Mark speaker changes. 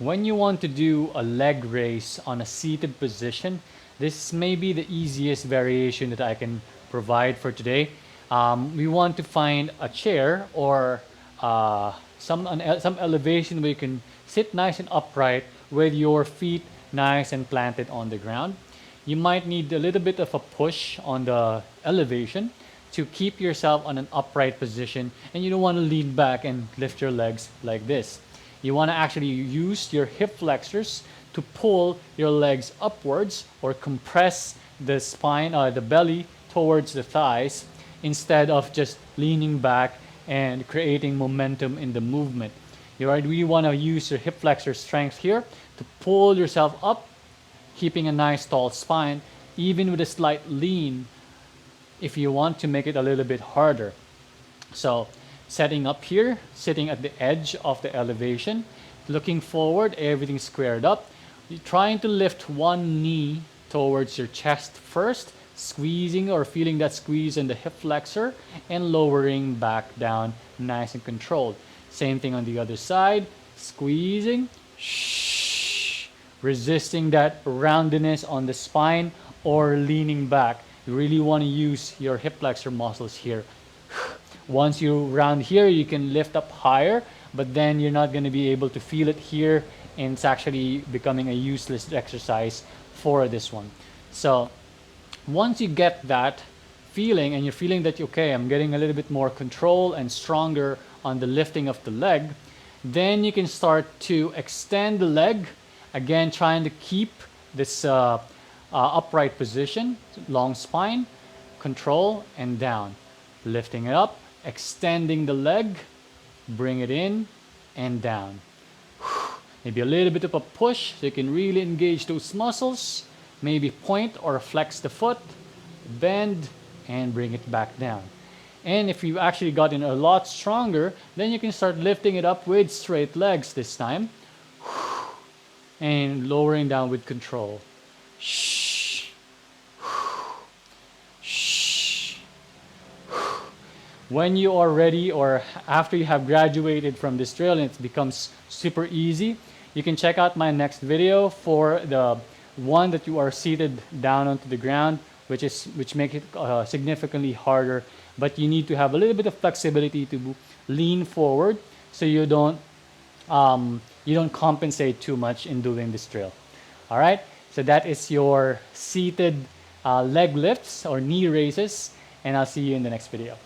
Speaker 1: When you want to do a leg raise on a seated position, this may be the easiest variation that I can provide for today. We want to find a chair or some elevation where you can sit nice and upright with your feet nice and planted on the ground. You might need a little bit of a push on the elevation to keep yourself on an upright position, and you don't want to lean back and lift your legs like this. You want to actually use your hip flexors to pull your legs upwards or compress the spine, the belly towards the thighs instead of just leaning back and creating momentum in the movement. You really want to use your hip flexor strength here to pull yourself up, keeping a nice tall spine, even with a slight lean if you want to make it a little bit harder. So setting up here, sitting at the edge of the elevation, looking forward, everything squared up. You're trying to lift one knee towards your chest first, squeezing or feeling that squeeze in the hip flexor and lowering back down, nice and controlled. Same thing on the other side, squeezing, resisting that roundness on the spine or leaning back. You really want to use your hip flexor muscles here. Once you round here, you can lift up higher, but then you're not going to be able to feel it here, and it's actually becoming a useless exercise for this one. So once you get that feeling and you're feeling that, okay, I'm getting a little bit more control and stronger on the lifting of the leg, then you can start to extend the leg, again trying to keep this upright position, long spine, control, and down. Lifting it up, extending the leg, bring it in and down. Maybe a little bit of a push so you can really engage those muscles. Maybe point or flex the foot, bend, and bring it back down. And if you've actually gotten a lot stronger, then you can start lifting it up with straight legs this time. And lowering down with control. When you are ready or after you have graduated from this drill and it becomes super easy, you can check out my next video for the one that you are seated down onto the ground, which makes it significantly harder, but you need to have a little bit of flexibility to lean forward so you don't compensate too much in doing this drill. All right, so that is your seated leg lifts or knee raises, and I'll see you in the next video.